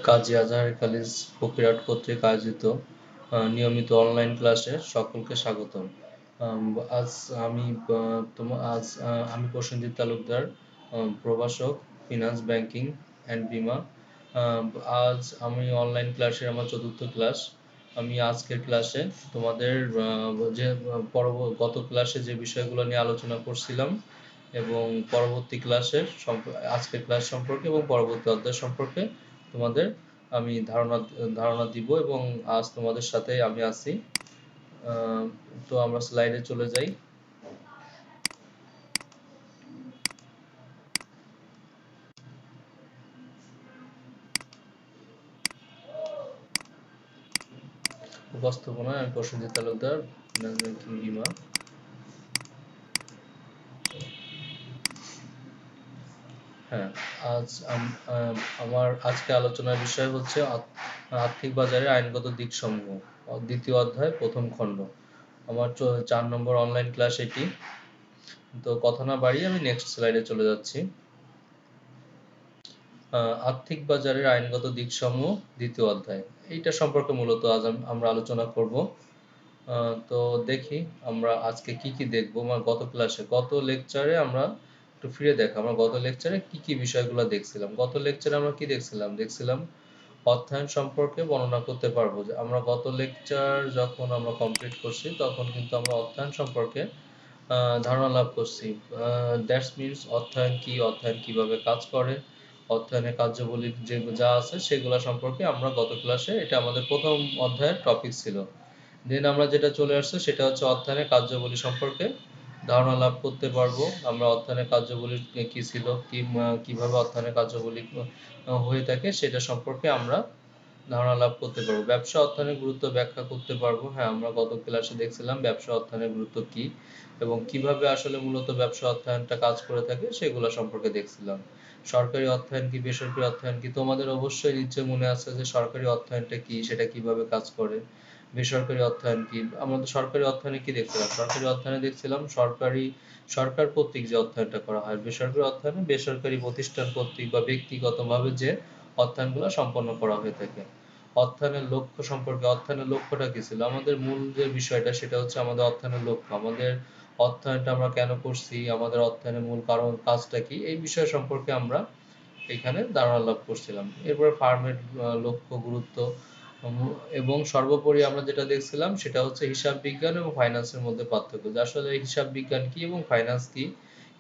কাজী আজহার college Fakirhat কর্তৃক আয়োজিত নিয়মিত অনলাইন ক্লাসে সকলকে স্বাগতম। আম, আজ আমি আমি প্রসেনজিৎ তালুকদার, প্রভাষক, ফিনান্স, ব্যাংকিং অ্যান্ড বিমা। আম, আজ আমি অনলাইন ক্লাসের আমার চতুর্থ ক্লাস। আমি আজকের ক্লাসে তোমাদের গত ক্লাসে যে বিষয়গুলো নিয়ে আলোচনা করছিলাম এবং পরবর্তী ক্লাসের আজকের ক্লাস সম্পর্কে এবং পরবর্তী অধ্যায় সম্পর্কে তোমাদের আমি ধারণা দিব এবং আজ তোমাদের সাথে আমি আছি। তো আমরা স্লাইডে চলে যাই। উপস্থাপনায় আমি প্রসেনজিৎ তালুকদার, ফিনান্স, ব্যাংকিং, বিমা। হ্যাঁ, আজ আমার আজকে আলোচনার বিষয় হচ্ছে আর্থিক বাজারের আইনগত দিকসমূহ, দ্বিতীয় অধ্যায়, প্রথম খণ্ড। আমার 4 নম্বর অনলাইন ক্লাস এটি। তো কথা না বাড়িয়ে আমি নেক্সট স্লাইডে চলে যাচ্ছি। আর্থিক বাজারের আইনগত দিকসমূহ, দ্বিতীয় অধ্যায়। এইটা সম্পর্কে মূলত আজ আমরা আলোচনা করব। তো দেখি আমরা আজকে কি কি দেখবো। আমার গত লেকচারে আমরা একটু ফিরে দেখা, আমরা গত লেকচারে কি কি বিষয়গুলো দেখছিলাম। গত লেকচারে আমরা কি দেখছিলাম অর্থায়ন সম্পর্কে বর্ণনা করতে পারবো। যে আমরা গত লেকচার যখন আমরা কমপ্লিট করছি তখন কিন্তু আমরা অর্থায়ন সম্পর্কে ধারণা লাভ করছি। দ্যাটস মিনস অর্থায়ন কি, অর্থায়ন কিভাবে কাজ করে, অর্থায়নের কার্যাবলী যে যা আছে সেগুলো সম্পর্কে আমরা গত ক্লাসে, এটা আমাদের প্রথম অধ্যায়ের টপিক ছিল। দেন আমরা যেটা চলে আসছে সেটা হচ্ছে অর্থায়নের কার্যাবলী সম্পর্কে ধারণা লাভ করতে পারবো। আমরা অর্থায়নের কার্যাবলী কি ছিল, কিভাবে অর্থায়নের কার্যাবলী হয়ে থাকে সেটা সম্পর্কে আমরা ধারণা লাভ করতে পারবো। ব্যবসা অর্থায়নের গুরুত্ব ব্যাখ্যা করতে পারবো। হ্যাঁ, আমরা গত ক্লাসে দেখছিলাম ব্যবসা অর্থায়নের গুরুত্ব কি এবং কিভাবে আসলে মূলত ব্যবসা অর্থায়নটা কাজ করে থাকে সেগুলো সম্পর্কে দেখছিলাম। সরকারি অর্থায়ন কি, বেসরকারি অর্থায়ন কি, তোমাদের অবশ্যই নিশ্চয় মনে আছে যে সরকারি অর্থায়নটা কি, সেটা কিভাবে কাজ করে। বেসরকারি অর্থায়ন কি, আমাদের সরকারি অর্থায়নে কি দেখছিলাম, সরকারি অর্থায়নে দেখছিলাম সরকার কর্তৃক যে অর্থায়নটা করা হয়। বেসরকারি অর্থায়নে বেসরকারি প্রতিষ্ঠান কর্তৃক বা ব্যক্তিগতভাবে যে অর্থায়নগুলো সম্পন্ন করা হয়ে থাকে। অর্থায়নের লক্ষ্য সম্পর্কে, অর্থায়নের লক্ষ্যটা কি ছিল, আমাদের মূল যে বিষয়টা সেটা হচ্ছে আমাদের অর্থায়নের লক্ষ্য, আমাদের অর্থায়নটা আমরা কেন করছি, আমাদের অর্থায়নের মূল কারণ, কাজটা কি, এই বিষয় সম্পর্কে আমরা এখানে ধারণা লাভ করছিলাম। এরপরে ফার্মের লক্ষ্য, গুরুত্ব এবং সর্বোপরি আমরা যেটা দেখছিলাম সেটা হচ্ছে হিসাব বিজ্ঞান এবং ফাইন্যান্সের মধ্যে পার্থক্য। আসলে হিসাব বিজ্ঞান কি এবং ফাইন্যান্স কি।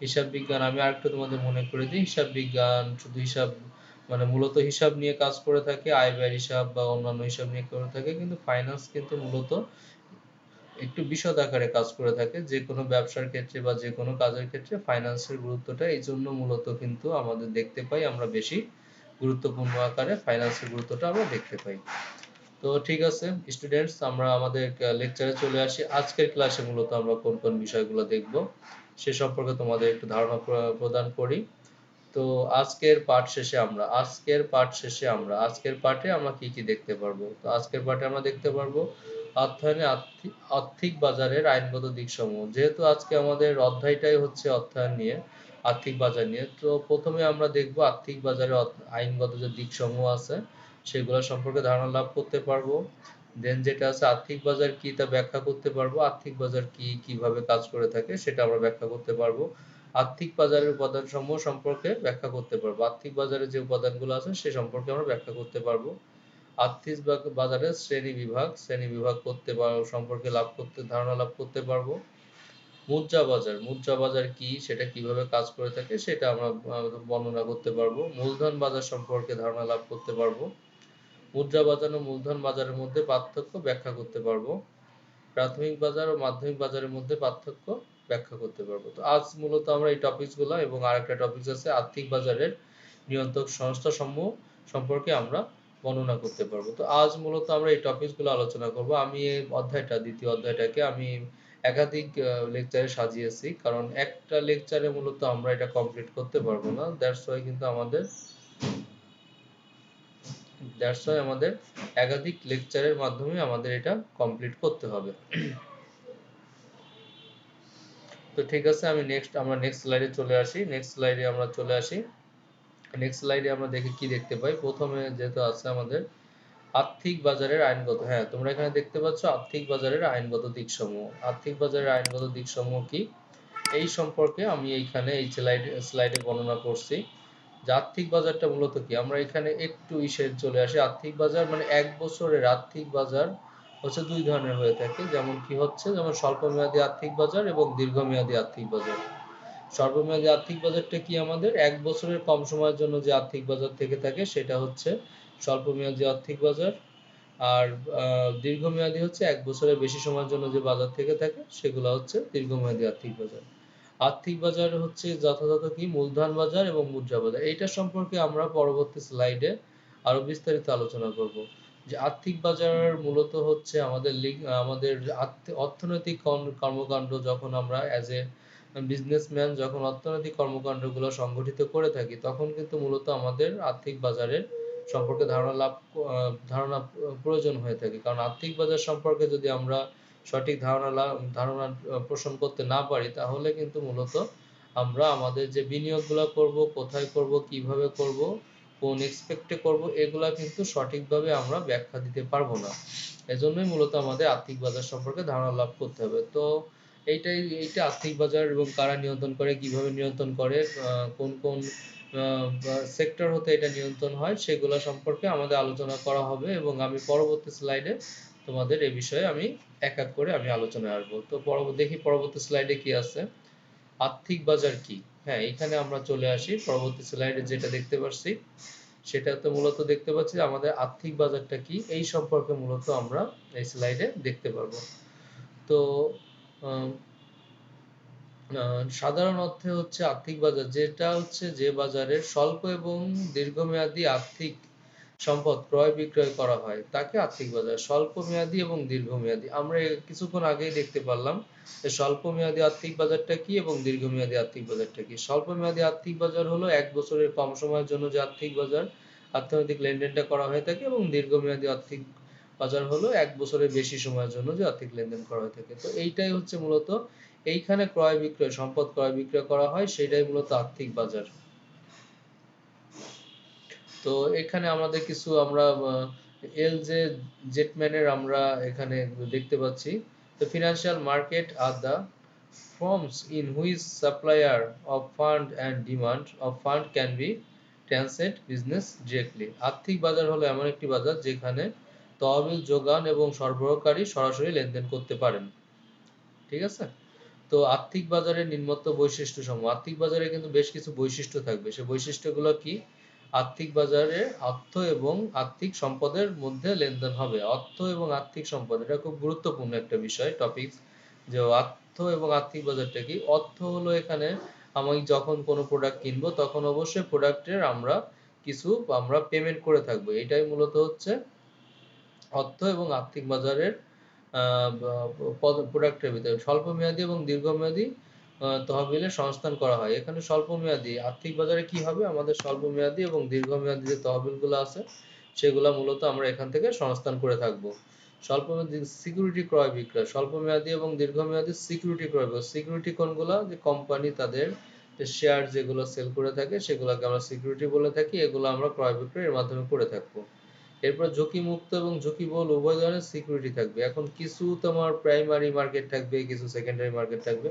হিসাব বিজ্ঞান আমি আরেকটু তোমাদের মনে করে দিই, হিসাব বিজ্ঞান শুধু হিসাব মানে মূলত হিসাব নিয়ে কাজ করে থাকে, আয় ব্যয়ের হিসাব বা অন্যান্য হিসাব নিয়ে করে থাকে। কিন্তু ফাইন্যান্স কিন্তু মূলত একটু বিশদ আকারে কাজ করে থাকে। যে কোনো ব্যবসার ক্ষেত্রে বা যে কোনো কাজের ক্ষেত্রে ফাইন্যান্সের গুরুত্বটা এই জন্য মূলত কিন্তু আমাদের দেখতে পাই, আমরা বেশি গুরুত্বপূর্ণ আকারে ফাইন্যান্সের গুরুত্বটা আমরা দেখতে পাই। তো ঠিক আছে স্টুডেন্টস, আমরা আমাদের লেকচারে চলে আসি। আজকের ক্লাসে মূলত আমরা কোন কোন বিষয়গুলো দেখব সে সম্পর্কে তোমাদের একটু ধারণা প্রদান করি। তো আজকের পাঠে আমরা কি কি দেখতে পারবো। তো আজকের পাঠে আমরা দেখতে পারবো অর্থায়নে আর্থিক বাজারের আইনগত দিকসমূহ। যেহেতু আজকে আমাদের অধ্যায়টাই হচ্ছে অর্থায়ন নিয়ে, আর্থিক বাজার নিয়ে, তো প্রথমে আমরা দেখব আর্থিক বাজারের আইনগত যে দিকসমূহ আছে সেগুলো সম্পর্কে ধারণা লাভ করতে পারবো। দেন যেটা আছে আর্থিক বাজার কি তা ব্যাখ্যা করতে পারবো। আর্থিক বাজার কি, কিভাবে কাজ করে থাকে সেটা আমরা ব্যাখ্যা করতে পারবো। আর্থিক বাজারের উপাদানসমূহ সম্পর্কে ব্যাখ্যা করতে পারবো। আর্থিক বাজারে যে উপাদানগুলো আছে সে সম্পর্কে আমরা ব্যাখ্যা করতে পারবো। আর্থিক বাজারের শ্রেণী বিভাগ করতে পারবো, সম্পর্কে ধারণা লাভ করতে পারবো। মুদ্রা বাজার কি, সেটা কিভাবে কাজ করে থাকে সেটা আমরা বর্ণনা করতে পারবো। মূলধন বাজার সম্পর্কে ধারণা লাভ করতে পারবো। মুদ্রা বাজার ও মূলধন বাজারের মধ্যে পার্থক্য ব্যাখ্যা করতে পারবো। প্রাথমিক বাজার ও মাধ্যমিক বাজারের মধ্যে পার্থক্য ব্যাখ্যা করতে পারবো। তো আজ মূলত আমরা এই টপিকসগুলো এবং আরেকটা টপিক আছে আর্থিক বাজারের নিয়ন্ত্রক সংস্থা সমূহ সম্পর্কে আমরা বর্ণনা করতে পারবো। তো আজ মূলত আমরা এই টপিকসগুলো আলোচনা করব। আমি এই দ্বিতীয় অধ্যায়টাকে আমি একাধিক লেকচারে সাজিয়েছি, কারণ একটা লেকচারে মূলত আমরা এটা কমপ্লিট করতে পারবো না। দ্যাটস ওয়াই আমাদের একাধিক লেকচারের মাধ্যমে আমাদের এটা কমপ্লিট করতে হবে। তো ঠিক আছে, আমরা নেক্সট স্লাইডে চলে আসি। নেক্সট স্লাইডে আমরা দেখি কি দেখতে পাই। প্রথমে যেহেতু আছে আমাদের আর্থিক বাজারের আইনগত, হ্যাঁ তোমরা এখানে দেখতে পাচ্ছ আর্থিক বাজারের আইনগত দিকসমূহ। আর্থিক বাজারের আইনগত দিকসমূহ কি, এই সম্পর্কে আমি এইখানে এই স্লাইডে বর্ণনা করছি। যে আর্থিক বাজারটা মূলত কি, আমরা এখানে একটু চলে আসি। আর্থিক বাজার মানে এক বছরের আর্থিক বাজার হচ্ছে দুই ধরনের হয়ে থাকে। যেমন কি হচ্ছে, যেমন স্বল্পমেয়াদী আর্থিক বাজার এবং দীর্ঘমেয়াদী আর্থিক বাজার। স্বল্পমেয়াদী আর্থিক বাজারটা কি, আমাদের এক বছরের কম সময়ের জন্য যে আর্থিক বাজার থেকে থাকে সেটা হচ্ছে স্বল্পমেয়াদী আর্থিক বাজার। আর দীর্ঘমেয়াদী হচ্ছে এক বছরের বেশি সময়ের জন্য যে বাজার থেকে থাকে সেগুলো হচ্ছে দীর্ঘমেয়াদী আর্থিক বাজার। আর্থিক বাজার হচ্ছে যথাযথ কি, মূলধন বাজার এবং মুদ্রা বাজার। এইটা সম্পর্কে আমরা পরবর্তী স্লাইডে আরো বিস্তারিত আলোচনা করব। যে আর্থিক বাজার মূলত হচ্ছে আমাদের অর্থনৈতিক কর্মকাণ্ড যখন আমরা অ্যাজ এ বিজনেসম্যান যখন অর্থনৈতিক কর্মকাণ্ডগুলো সংগঠিত করে থাকি, তখন কিন্তু মূলত আমাদের আর্থিক বাজারের সম্পর্কে ধারণা প্রয়োজন হয়ে থাকে। কারণ আর্থিক বাজার সম্পর্কে যদি আমরা সঠিক ধারণা পোষণ করতে না পারি, তাহলে কিন্তু মূলত আমরা আমাদের যে বিনিয়োগগুলো করব, কোথায় করব, কিভাবে করব, কোন এক্সপেক্টে করব, এগুলা কিন্তু সঠিকভাবে আমরা ব্যাখ্যা দিতে পারবো না। এজন্যই মূলত আমাদের আর্থিক বাজার সম্পর্কে ধারণা লাভ করতে হবে। তো এইটা আর্থিক বাজার এবং কারা নিয়ন্ত্রণ করে, কিভাবে নিয়ন্ত্রণ করে, কোন কোন সেক্টর হতে এটা নিয়ন্ত্রণ হয়, সেগুলো সম্পর্কে আমাদের আলোচনা করা হবে। এবং আমি পরবর্তী স্লাইডে তোমাদের এই বিষয়ে আমি এক এক করে আমি আলোচনায় আসবো। তো দেখি পরবর্তী স্লাইডে কি আছে। আর্থিক বাজার কি, হ্যাঁ এখানে আমরা চলে আসি। পরবর্তী স্লাইডে যেটা দেখতে পাচ্ছি সেটা তো মূলত দেখতে পাচ্ছি আমাদের আর্থিক বাজারটা কি, এই সম্পর্কে মূলত আমরা এই স্লাইডে দেখতে পারবো। তো সাধারণ অর্থে হচ্ছে আর্থিক বাজার যেটা হচ্ছে যে বাজারের স্বল্প এবং দীর্ঘমেয়াদী আর্থিক সম্পদ ক্রয় বিক্রয় করা হয় তাকে আর্থিক বাজার। স্বল্প মেয়াদী এবং দীর্ঘমেয়াদী, আমরা কিছুক্ষণ আগেই দেখতে পারলাম যে স্বল্প মেয়াদী আর্থিক বাজারটা কি এবং দীর্ঘমেয়াদী আর্থিক বাজারটা কি। স্বল্প মেয়াদী আর্থিক বাজার হলো এক বছরের কম সময়ের জন্য যে আর্থিক বাজার অর্থনৈতিক লেনদেনটা করা হয়ে থাকে, এবং দীর্ঘমেয়াদী আর্থিক বাজার হলো এক বছরের বেশি সময়ের জন্য যে আর্থিক লেনদেন করা হয়ে থাকে। তো এইটাই হচ্ছে মূলত এইখানে ক্রয় বিক্রয়, সম্পদ ক্রয় বিক্রয় করা হয়, সেটাই মূলত আর্থিক বাজার। তো এখানে আমাদের কিছু আমরা এল জে জেটম্যানের আমরা এখানে দেখতে পাচ্ছি। The financial market are the forms in which supplier of fund and demand of fund can be transact business directly. আর্থিক বাজার হলো এমন একটি বাজার যেখানে তহবিল যোগান এবং সরবরাহকারী সরাসরি লেনদেন করতে পারেন। ঠিক আছে। তো আর্থিক বাজারের নিম্নোক্ত বৈশিষ্ট্য সমূহ। আর্থিক বাজারে কিন্তু বেশ কিছু বৈশিষ্ট্য থাকবে। সেই বৈশিষ্ট্যগুলো কি, আর্থিক বাজারে অর্থ এবং আর্থিক সম্পদের মধ্যে লেনদেন হবে। অর্থ এবং আর্থিক সম্পদ, এটা খুব গুরুত্বপূর্ণ একটা বিষয়, টপিক। যে অর্থ এবং আর্থিক বাজারটা কি, অর্থ হলো এখানে আমি যখন কোনো প্রোডাক্ট কিনবো তখন অবশ্যই প্রোডাক্টের আমরা পেমেন্ট করে থাকবো। এটাই মূলত হচ্ছে অর্থ এবং আর্থিক বাজারের প্রোডাক্টের ভিতরে। স্বল্পমেয়াদী এবং দীর্ঘমেয়াদী তহবিলের সংস্থান করা হয়। এখানে স্বল্পমেয়াদী আর্থিক বাজারে কি হবে, আমাদের স্বল্পমেয়াদী এবং দীর্ঘমেয়াদী যে তহবিলগুলো আছে সেগুলো মূলত আমরা এখান থেকে সংস্থান করে থাকবো। স্বল্পমেয়াদী সিকিউরিটি ক্রয় বিক্রয়, স্বল্পমেয়াদী এবং দীর্ঘমেয়াদী সিকিউরিটি ক্রয় বিক্রয়। সিকিউরিটি কোনগুলো, যে কোম্পানি তাদের শেয়ার যেগুলো সেল করে থাকে সেগুলোকে আমরা সিকিউরিটি বলে থাকি। এগুলো আমরা ক্রয় বিক্রয়ের মাধ্যমে করে থাকবো। এরপর ঝুঁকি মুক্ত এবং ঝুঁকিবহুল উভয় ধরনের সিকিউরিটি থাকবে। এখন কিছু তোমার প্রাইমারি মার্কেট থাকবে, কিছু সেকেন্ডারি মার্কেট থাকবে।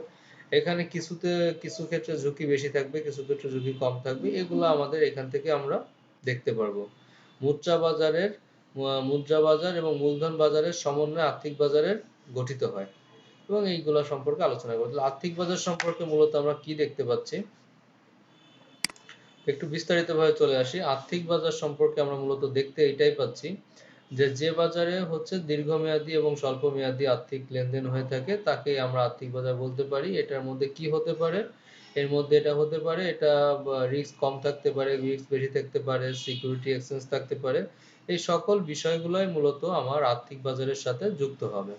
এখানে কিছু ক্ষেত্রে ঝুঁকি বেশি থাকবে, কিছু ক্ষেত্রে ঝুঁকি কম থাকবে। এগুলো আমাদের এখান থেকে আমরা দেখতে পারবো। মুদ্রা বাজার এবং মূলধন বাজারের সমন্বয়ে আর্থিক বাজারের গঠিত হয়, এবং এইগুলো সম্পর্কে আলোচনা করব। আর্থিক বাজার সম্পর্কে মূলত আমরা কি দেখতে পাচ্ছি, একটু বিস্তারিতভাবে চলে আসি। আর্থিক বাজার সম্পর্কে আমরা মূলত দেখতে এটাই পাচ্ছি যে বাজারে হচ্ছে দীর্ঘমেয়াদী এবং স্বল্পমেয়াদী আর্থিক লেনদেন হয়ে থাকে তাকে আমরা আর্থিক বাজার বলতে পারি। এটার মধ্যে কি হতে পারে, এর মধ্যে এটা হতে পারে, এটা রিস্ক কম থাকতে পারে, রিস্ক বেশি থাকতে পারে, সিকিউরিটি এক্সচেঞ্জ থাকতে পারে। এই সকল বিষয়গুলোই মূলত আমার আর্থিক বাজারের সাথে যুক্ত হবে।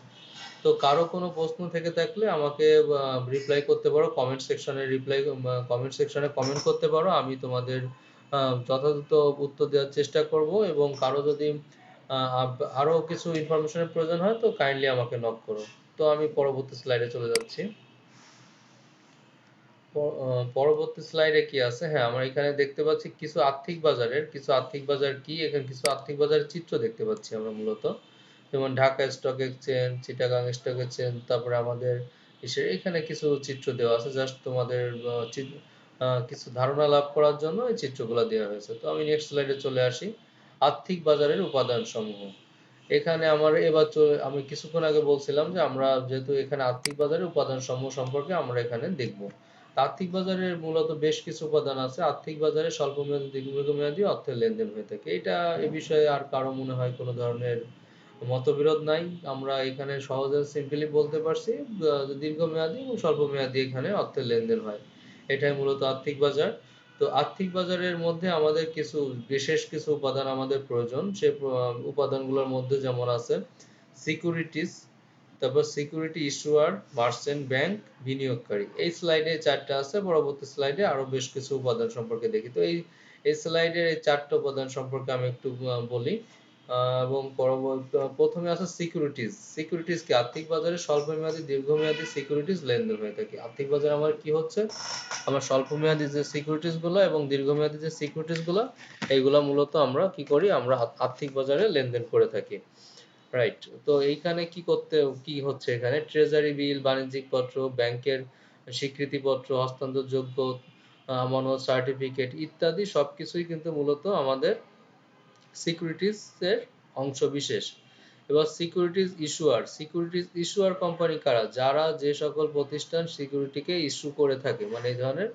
তো কারো কোনো প্রশ্ন থেকে থাকলে আমাকে রিপ্লাই করতে পারো কমেন্ট সেকশনে কমেন্ট করতে পারো। আমি তোমাদের যথাযথ উত্তর দেওয়ার চেষ্টা করব। এবং কারো যদি আরো কিছু ইনফরমেশনের প্রয়োজন হয় তো কাইন্ডলি আমাকে নক করো। তো আমি পরবর্তী স্লাইডে চলে যাচ্ছি। পরবর্তী স্লাইডে কি আছে? হ্যাঁ, আমরা এখানে দেখতে পাচ্ছি কিছু আর্থিক বাজার কি, এখানে কিছু আর্থিক বাজারের চিত্র দেখতে পাচ্ছি আমরা মূলত। যেমন Dhaka stock exchange, Chittagong stock exchange, তারপরে আমাদের এখানে কিছু চিত্র দেওয়া আছে, জাস্ট তোমাদের কিছু ধারণা লাভ করার জন্য এই চিত্রগুলো দেওয়া হয়েছে। তো আমি নেক্সট স্লাইডে চলে আসি। আর্থিক বাজারের উপাদান সমূহ। এখানে আমার আমি কিছুক্ষণ আগে বলছিলাম যে আমরা যেহেতু এখানে আর্থিক বাজারের উপাদান সমূহ সম্পর্কে আমরা এখানে দেখব। আর্থিক বাজারের মূলত বেশ কিছু উপাদান আছে। আর্থিক বাজারে স্বল্পমেয়াদী, দীর্ঘমেয়াদী অর্থের লেনদেন হয়ে থাকে। এটা এ বিষয়ে আর কারো মনে হয় কোনো ধরনের মতবিরোধ নাই। আমরা এখানে সহজে সিম্পলি বলতে পারছি দীর্ঘমেয়াদী এবং স্বল্পমেয়াদী এখানে অর্থের লেনদেন হয়। এটাই মূলত আর্থিক বাজার। তো আর্থিক বাজারের মধ্যে আমাদের বিশেষ কিছু উপাদান আমাদের প্রয়োজন। সে উপাদানগুলোর মধ্যে যেমন আছে সিকিউরিটিজ, তারপর সিকিউরিটি ইস্যুয়ার, মার্চেন্ট ব্যাংক, বিনিয়োগকারী। এই স্লাইডে 4টা আছে। পরবর্তী স্লাইডে আরো বেশ কিছু উপাদান সম্পর্কে দেখি। তো এই স্লাইডের এই 4টা উপাদান সম্পর্কে আমি একটু বলি। এবং প্রথমে আছে সিকিউরিটিজ। সিকিউরিটিজ কি? আর্থিক বাজারে স্বল্পমেয়াদী, দীর্ঘমেয়াদী সিকিউরিটিজ লেনদেন হয়ে থাকে। আর্থিক বাজারে আমার কি হচ্ছে, আমার স্বল্পমেয়াদী যে সিকিউরিটিজ গুলো এবং দীর্ঘমেয়াদী যে সিকিউরিটিজ গুলো, এইগুলা মূলত আমরা কি করি, আমরা আর্থিক বাজারে লেনদেন করে থাকি। রাইট। তো এইখানে কি হচ্ছে, এখানে ট্রেজারি বিল, বাণিজ্যিক পত্র, ব্যাংকের স্বীকৃতিপত্র, হস্তান্তরযোগ্য আমানত, সার্টিফিকেট ইত্যাদি সবকিছুই কিন্তু মূলত আমাদের সিকিউরিটিজ এর অংশ বিশেষ। এবার সিকিউরিটিজ ইস্যুয়ার কোম্পানি কারা? যারা যে সকল প্রতিষ্ঠান সিকিউরিটিকে ইস্যু করে থাকে, মানে এই ধরনের,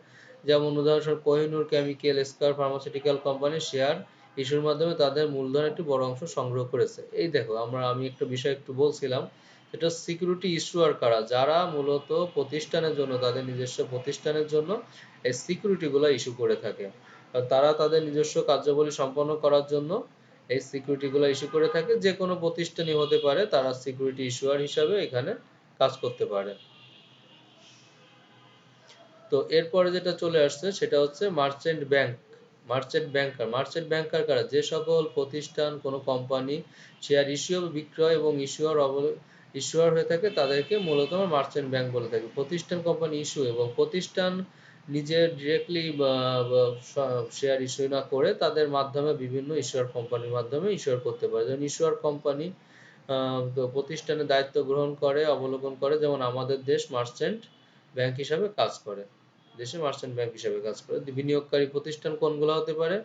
যেমন উদাহরণস্বরূপ কোহিনূর কেমিক্যাল, স্কার ফার্মাসিউটিক্যাল কোম্পানি শেয়ার ইস্যুর মাধ্যমে তাদের মূলধনের একটি বড় অংশ সংগ্রহ করেছে। এই দেখো, আমি একটা বিষয় একটু বলছিলাম, এটা সিকিউরিটি ইস্যুয়ার কারা? যারা মূলত প্রতিষ্ঠানের জন্য, তাদের নিজস্ব প্রতিষ্ঠানের জন্য এই সিকিউরিটিগুলো ইস্যু করে থাকে। তারা তাদের নিজস্ব কার্যাবলী সম্পন্ন করার জন্য এই সিকিউরিটিগুলো ইস্যু করে থাকে। যে কোনো প্রতিষ্ঠানই হতে পারে, তারা সিকিউরিটি ইস্যুয়ার হিসাবে এখানে কাজ করতে পারে। তো এরপরে যেটা চলে আসছে সেটা হচ্ছে মার্চেন্ট ব্যাংকার কারা? যে সকল প্রতিষ্ঠান, কোনো কোম্পানি শেয়ার ইস্যু, বিক্রয় এবং ইস্যুয়ার হয়ে থাকে, তাদেরকে মূলত মার্চেন্ট ব্যাংক বলে থাকি। প্রতিষ্ঠান, কোম্পানি ইস্যু, এবং প্রতিষ্ঠান নিজে ডিরেক্টলি শেয়ার ইস্যু না করে তাদের মাধ্যমে বিভিন্ন ইস্যুয়ার কোম্পানির মাধ্যমে ইস্যুয়ার করতে পারে। যেমন ইস্যুয়ার কোম্পানি প্রতিষ্ঠানের দায়িত্ব গ্রহণ করে, অবলোকন করে, যেমন আমাদের দেশ মার্চেন্ট ব্যাংক হিসাবে কাজ করে। বিনিয়োগকারী প্রতিষ্ঠান কোনগুলো হতে পারে?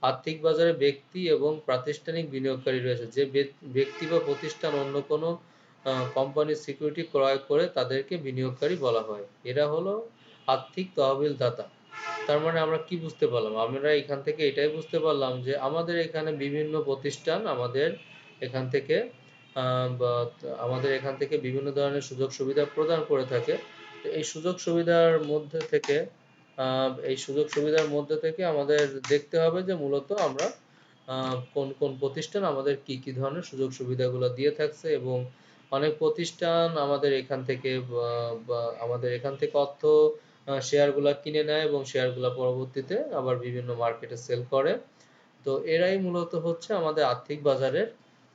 আর্থিক বাজারে ব্যক্তি এবং প্রাতিষ্ঠানিক বিনিয়োগকারী রয়েছে। যে ব্যক্তি বা প্রতিষ্ঠান অন্য কোনো কোম্পানির সিকিউরিটি ক্রয় করে তাদেরকে বিনিয়োগকারী বলা হয়। এরা হলো আর্থিক তহবিল দাতা। তার মানে আমরা কি বুঝতে পারলাম? আমরা এখান থেকে এটাই বুঝতে পারলাম যে আমাদের এখানে বিভিন্ন প্রতিষ্ঠান এখান থেকে আমাদের এখান থেকে বিভিন্ন ধরনের সুযোগ সুবিধা প্রদান করে থাকে। এই সুযোগ সুবিধার মধ্যে থেকে আমাদের দেখতে হবে যে মূলত আমরা কোন কোন প্রতিষ্ঠান আমাদের কি কি ধরনের সুযোগ সুবিধাগুলো দিয়ে থাকছে, এবং অনেক প্রতিষ্ঠান আমাদের এখান থেকে অর্থ শেয়ারগুলো কিনে নেয় এবং শেয়ারগুলো পরবর্তীতে আবার বিভিন্ন মার্কেটে সেল করে। তো এরাই মূলত হচ্ছে আমাদের আর্থিক বাজারের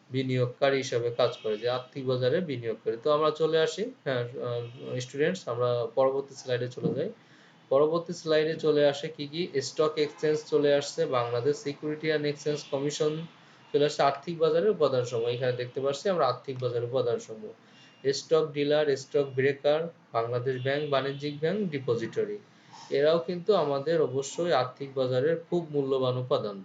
বিনিয়োগকারী হিসাবে কাজ করে, যে আর্থিক বাজারে বিনিয়োগকারী। তো আমরা চলে আসি, হ্যাঁ স্টুডেন্টস, আমরা পরবর্তী স্লাইডে চলে যাই। পরবর্তী স্লাইডে চলে আসে কি স্টক এক্সচেঞ্জ চলে আসছে, Bangladesh security and exchange commission চলে আসছে, আর্থিক বাজারের উপাদান সমূহ। এখানে দেখতে পাচ্ছি আমরা আর্থিক বাজারের উপাদান সমূহ: stock dealer, stock breaker, Bangladesh bank, বাণিজ্যিক ব্যাংক, ডিপোজিটরি। এরাও কিন্তু আমাদের অবশ্যই আর্থিক বাজারের খুব মূল্যবান উপাদান।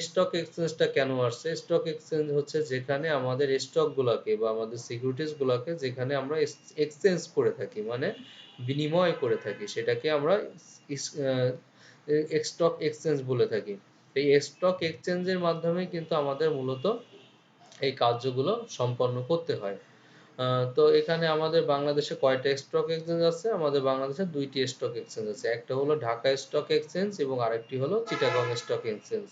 স্টক এক্সচেঞ্জটা কেন আসছে? স্টক এক্সচেঞ্জ হচ্ছে যেখানে আমাদের স্টক গুলাকে বা আমাদের সিকিউরিটিজ গুলাকে যেখানে আমরা এক্সচেঞ্জ করে থাকি, মানে বিনিময় করে থাকি, সেটাকে আমরা স্টক এক্সচেঞ্জ বলে থাকি। এই স্টক এক্সচেঞ্জের মাধ্যমে কিন্তু আমাদের মূলত এই কার্যগুলো সম্পন্ন করতে হয়। তো এখানে আমাদের বাংলাদেশে কয়টা স্টক এক্সচেঞ্জ আছে? আমাদের বাংলাদেশে 2টি স্টক এক্সচেঞ্জ আছে। একটা হলো ঢাকা স্টক এক্সচেঞ্জ এবং আরেকটি হলো চিটাগং স্টক এক্সচেঞ্জ।